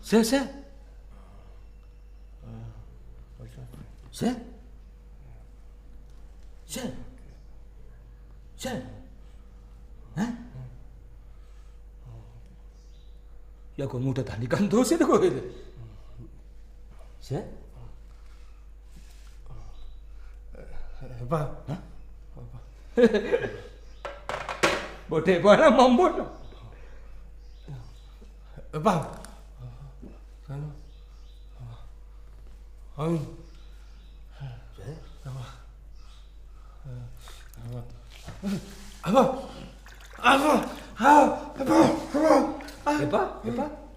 Sir, sir. Sir? Sir? Sir? Hah? Ya kau muda tadi kan dosa tu kau itu. Sir? Apa? Hah? Bodoh mana mambut? Apa? Sana. Ay. Apa?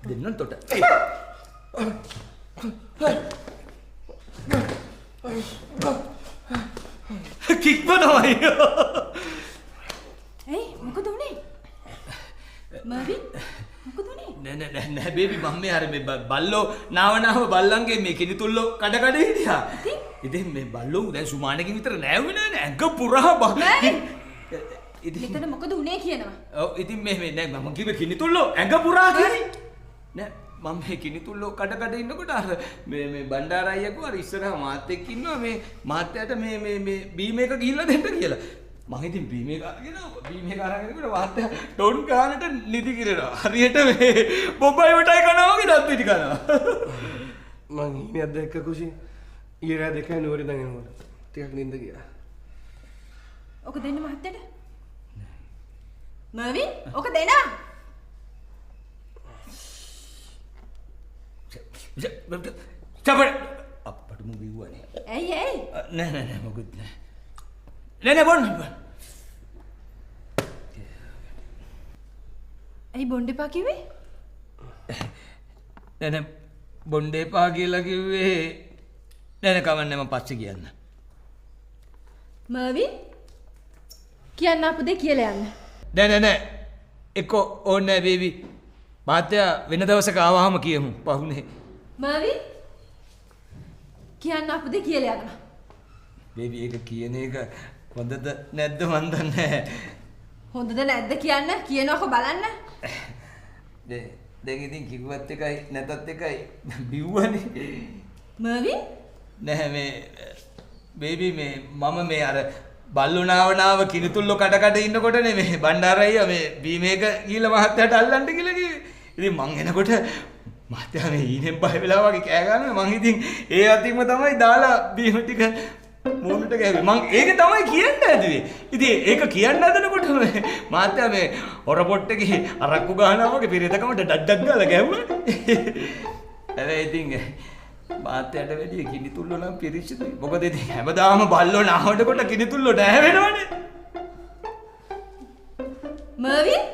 Dengan tu tak? Kick mana ayo? මොකද උනේ? මර්වින් මොකද උනේ? නෑ baby මම මේ අර මේ බල්ලෝ නාව බල්ලන්ගේ මේ කිනිතුල්ලෝ කඩ හිටියා. ඉතින් මේ බල්ලෝ දැන් සුමානකින් විතර නෑවුවේ නෑනේ. ඇඟ පුරා ඉතින් මොකද උනේ කියනවා. ඔව් ඉතින් මේ නෑ මම කිව්වේ කිනිතුල්ලෝ ඇඟ පුරා කියලා. නෑ මම මේ කිනිතුල්ලෝ කඩ ඉන්නකොට අර මේ බණ්ඩාර අයියකෝ අර ඉස්සරහා මාත් එක්ක ඉන්නවා මේ මාත්‍යාට මේ බීම එක ගිහිල්ලා දෙන්න කියලා. මම ඉතින් බීම එක අරගෙනකොට මාත්‍යා ඩොන් ගානට නිදි කිරනවා. හරියට මේ බොබ්බයි වටයි කනවා වගේ දත් පිටි කනවා. මං ඉන්නේ දැක්ක කුසි. ඊරා දෙකයි නෝරි දැන් එනකොට. ටිකක් නිින්ද ගියා. ඔක දෙන්න මහත්තයට. මර්වින් ඔක දෙන්න. චපර අප්පට මු බිව්වනේ. ඇයි? නෑ මොකුත් නෑ. නෑ බොන්න. ඇයි බොන්න එපා කිව්වේ? නෑ බොන්න එපා කියලා කිව්වේ. නෑ කවන්නේ මම පස්සේ කියන්න. මර්වින් කියන්න අපු දෙ කියලා යන්න. නෑ එක්ක ඕනේ නෑ බේබි. මාත්‍යා වෙන දවසක ආවහම කියමු. පහුනේ. මර්වින් කියන්න අපු දෙ කියලා යන්න. බේබි ඒක කියන එක හොඳද නැද්ද මන් දන්නේ නැහැ. හොඳද නැද්ද කියන්න කියනකො බලන්න. දැන් ඉතින් කිව්වත් එකයි නැතත් එකයි බිව්වනේ. මර්වින් නැහැ මේ බේබි මේ මම මේ අර බල්ලුනාව කිනිතුල්ලෝ කඩ ඉන්නකොටනේ මේ බණ්ඩාරයියා මේ බීමේක ගිහිල්ලා මහත්තයාට අල්ලන්න කියලා කිව්වේ. ඉතින් මං එනකොට මහත්තයා මේ ඊනෙන් බය වෙලා වගේ කෑ ගන්නවා. මං ඉතින් ඒ අතින්ම තමයි දාලා බීම ටික මූණට ගෑවේ. මං ඒක තමයි කියන්න ඇදුවේ. ඉතින් ඒක කියන්න හදනකොට මහත්තයා මේ හොරපොට් එකේ අරක්කු ගහනවා වගේ පිරිතකමට ඩඩ්ඩක් ගාලා ගැහුවා. හැබැයි ඉතින් මාත්‍යාට වැඩි කිනිතුල්ලෝ නම් පිරිසිදුයි. මොකද ඉතින් හැමදාම බල්ලෝ නාවටකොට කිනිතුල්ලෝ නැහැ වෙනවනේ. මර්වින්